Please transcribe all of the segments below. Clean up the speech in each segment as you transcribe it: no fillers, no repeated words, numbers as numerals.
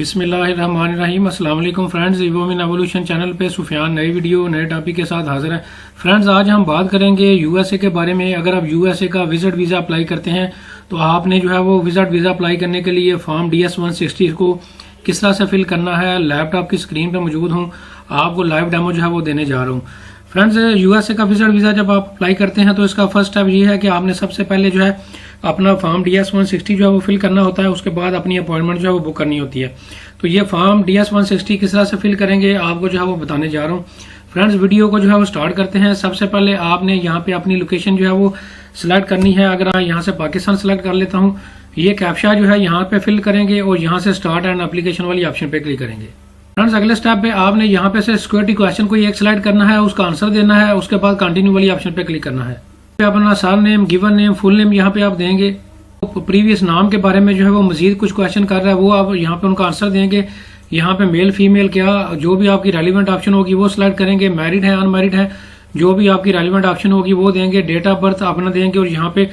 बिस्मिल्लाहिर्रहमानिर्रहीम। अस्सलाम वालेकुम फ्रेंड्स, इवोमिन एवोल्यूशन चैनल पे सुफियान नई वीडियो नए टॉपिक के साथ हाजिर है। फ्रेंड्स, आज हम बात करेंगे यूएसए के बारे में। अगर आप यूएसए का विजिट वीज़ा अप्लाई करते हैं तो आपने जो है वो विजिट वीज़ा अप्लाई करने के लिए फॉर्म DS 160 को किस तरह से फिल करना है, लैपटॉप की स्क्रीन पर मौजूद हूँ, आपको लाइव डेमो जो है वो देने जा रहा हूँ। फ्रेंड्स, यूएसए का विजिट वीज़ा जब आप अप्लाई करते हैं तो इसका फर्स्ट स्टेप ये है कि आपने सबसे पहले जो है अपना फॉर्म DS 160 जो है वो फिल करना होता है। उसके बाद अपनी अपॉइंटमेंट जो है वो बुक करनी होती है। तो ये फॉर्म DS 160 किस तरह से फिल करेंगे आपको जो है वो बताने जा रहा हूँ। फ्रेंड्स, वीडियो को जो है वो स्टार्ट करते हैं। सबसे पहले आपने यहाँ पे अपनी लोकेशन जो है वो सिलेक्ट करनी है। अगर मैं यहाँ से पाकिस्तान सिलेक्ट कर लेता हूँ, ये कैप्चा जो है यहाँ पे फिल करेंगे और यहाँ से स्टार्ट एंड एप्लीकेशन वाली ऑप्शन पे क्लिक करेंगे। फ्रेंड्स, अगले स्टेप पे आपने यहाँ पे से सिक्योरिटी क्वेश्चन को एक सिलेक्ट करना है, उसका आंसर देना है। उसके बाद कंटिन्यू वाली ऑप्शन पे क्लिक करना है। अपना sir name, given name, full name यहाँ पे आप देंगे। प्रीवियस नाम के बारे में जो है वो मजीद कुछ क्वेश्चन कर रहा है, वो आप यहाँ पे उनका आंसर देंगे। यहाँ पे मेल फीमेल क्या जो भी आपकी रेलिवेंट ऑप्शन होगी वो सिलेक्ट करेंगे। मैरिड है अनमैरिड है जो भी आपकी रेलिवेंट ऑप्शन होगी वो देंगे। डेट ऑफ बर्थ अपना देंगे और यहाँ पे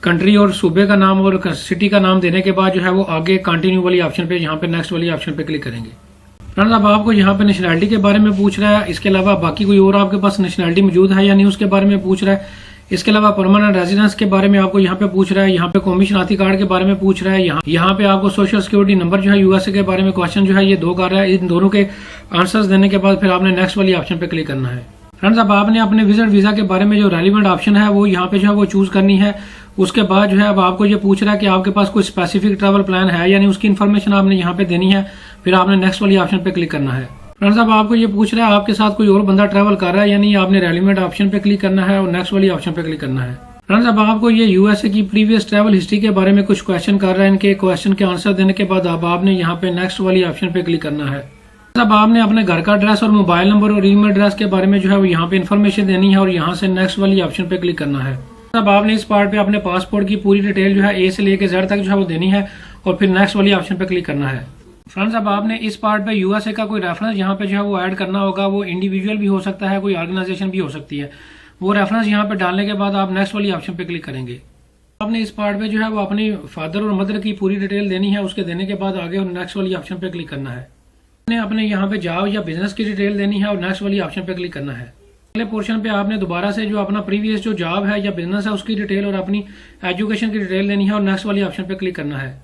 कंट्री और सूबे का नाम और सिटी का नाम देने के बाद जो है वो आगे कंटिन्यू वाली ऑप्शन पे यहाँ पे नेक्स्ट वाली ऑप्शन पे क्लिक करेंगे। फ्रेंड्स, अब आपको यहाँ पे नेशनैलिटी के बारे में पूछ रहा है। इसके अलावा बाकी कोई और आपके पास नेशनैलिटी मौजूद है या नहीं उसके बारे में पूछ रहा है। इसके अलावा परमानेंट रेजिडेंस के बारे में आपको यहाँ पे पूछ रहा है। यहाँ पे कमीशनाती कार्ड के बारे में पूछ रहा है। यहाँ पे आपको सोशल सिक्योरिटी नंबर जो है यूएसए के बारे में क्वेश्चन जो है ये दो कर रहा है। इन दोनों के आंसर्स देने के बाद फिर आपने नेक्स्ट वाली ऑप्शन पे क्लिक करना है। फ्रेंड्स, अब आपने अपने विजिट वीजा के बारे में जो रेलिवेंट ऑप्शन है वो यहाँ पे जो है वो चूज करनी है। उसके बाद जो है अब आपको ये पूछ रहा है कि आपके पास कोई स्पेसिफिक ट्रैवल प्लान है यानी उसकी इन्फॉर्मेशन आपने यहाँ पे देनी है। फिर आपने नेक्स्ट वाली ऑप्शन पे क्लिक करना है। फ्रेंड्स, अब आपको ये पूछ रहा है आपके साथ कोई और बंदा ट्रैवल कर रहा है यानी आपने रेलिवेंट ऑप्शन पे क्लिक करना है और नेक्स्ट वाली ऑप्शन पे क्लिक करना है। फ्रेंड्स, अब आपको ये यूएसए की प्रीवियस ट्रैवल हिस्ट्री के बारे में कुछ क्वेश्चन कर रहा है। इनके क्वेश्चन के आंसर देने के बाद अब आपने यहाँ पे नेक्स्ट वाली ऑप्शन पे क्लिक करना है। अब आपने अपने घर का एड्रेस और मोबाइल नंबर और ईमेल एड्रेस के बारे में जो है वो यहाँ पे इन्फॉर्मेशन देनी है और यहाँ से नेक्स्ट वाली ऑप्शन पे क्लिक करना है। अब आपने इस पार्ट पे अपने पासपोर्ट की पूरी डिटेल जो है A से लेके Z तक जो है वो देनी है और फिर नेक्स्ट वाली ऑप्शन पे क्लिक करना है। फ्रेंड्स, अब आपने इस पार्ट पे यूएसए का कोई रेफरेंस यहाँ पे जो है वो ऐड करना होगा। वो इंडिविजुअल भी हो सकता है, कोई ऑर्गेनाइजेशन भी हो सकती है। वो रेफरेंस यहाँ पे डालने के बाद आप नेक्स्ट वाली ऑप्शन पे क्लिक करेंगे। आपने इस पार्ट पे जो है वो अपनी फादर और मदर की पूरी डिटेल देनी है। उसके देने के बाद आगे नेक्स्ट वाली ऑप्शन पे क्लिक करना है। अपने यहाँ पे जॉब या बिजनेस की डिटेल देनी है और नेक्स्ट वाली ऑप्शन पे क्लिक करना है। अगले पोर्शन पे आपने दोबारा से जो अपना प्रीवियस जो जॉब है या बिजनेस है उसकी डिटेल और अपनी एजुकेशन की डिटेल देनी है और नेक्स्ट वाली ऑप्शन पे क्लिक करना है।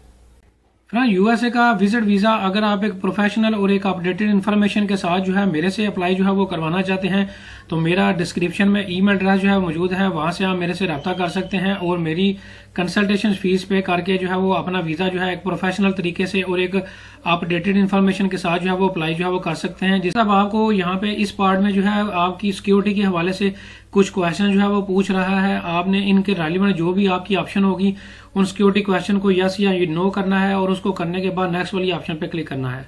फ्रेंड्स, यूएसए का विजिट वीजा अगर आप एक प्रोफेशनल और एक अपडेटेड इन्फॉर्मेशन के साथ जो है मेरे से अप्लाई जो है वो करवाना चाहते हैं तो मेरा डिस्क्रिप्शन में ईमेल एड्रेस जो है मौजूद है, वहां से आप मेरे से रब्ता कर सकते हैं और मेरी कंसल्टेशन फीस पे करके जो है वो अपना वीजा जो है एक प्रोफेशनल तरीके से और एक अपडेटेड इन्फॉर्मेशन के साथ जो है वो अप्लाई जो है वो कर सकते हैं। जिस अब आपको यहाँ पे इस पार्ट में जो है आपकी सिक्योरिटी के हवाले से कुछ क्वेश्चन जो है वो पूछ रहा है। आपने इनके रेलिवेंट जो भी आपकी ऑप्शन होगी उन सिक्योरिटी क्वेश्चन को यस या नो करना है और उसको करने के बाद नेक्स्ट वाली ऑप्शन पे क्लिक करना है।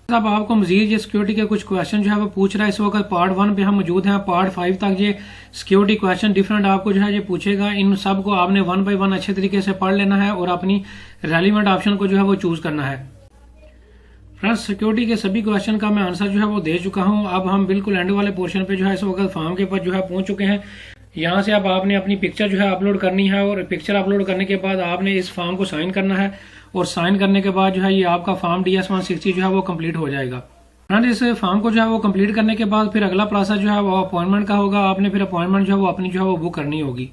अब आपको मजीद ये सिक्योरिटी के कुछ क्वेश्चन जो है वो पूछ रहा है। इस वक्त पार्ट 1 पे हम मौजूद हैं। पार्ट 5 तक ये सिक्योरिटी क्वेश्चन डिफरेंट आपको जो है ये पूछेगा। इन सब को आपने 1 बाय 1 अच्छे तरीके से पढ़ लेना है और अपनी रेलिवेंट ऑप्शन को जो है वो चूज करना है। फ्रेंड्स, सिक्योरिटी के सभी क्वेश्चन का मैं आंसर जो है वो दे चुका हूं। अब हम बिल्कुल एंड वाले पोर्शन पे जो है इस वक्त फॉर्म के ऊपर जो है पहुंच चुके हैं। यहाँ से अब आपने अपनी पिक्चर जो है अपलोड करनी है और पिक्चर अपलोड करने के बाद आपने इस फॉर्म को साइन करना है और साइन करने के बाद जो है ये आपका फॉर्म DS 160 जो है वो कंप्लीट हो जाएगा। फ्रेंड्स, इस फॉर्म को जो है वो कंप्लीट करने के बाद फिर अगला प्रोसेस जो है वो अपॉइंटमेंट का होगा। आपने फिर अपॉइंटमेंट जो है वो अपनी जो है वो बुक करनी होगी।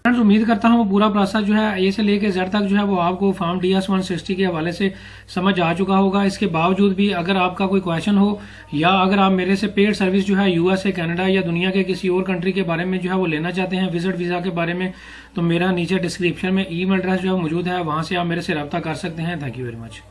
फ्रेंड्स, उम्मीद करता हूँ वो पूरा प्रोसेस जो है A से लेके Z तक जो है वो आपको फॉर्म DS 160 के हवाले से समझ आ चुका होगा। इसके बावजूद भी अगर आपका कोई क्वेश्चन हो या अगर आप मेरे से पेड सर्विस जो है यूएसए, कनाडा या दुनिया के किसी और कंट्री के बारे में जो है वो लेना चाहते हैं विजिट वीजा के बारे में, तो मेरा नीचे डिस्क्रिप्शन में ईमेल एड्रेस जो है मौजूद है, वहां से आप मेरे से रब्ता कर सकते हैं। Thank you very much.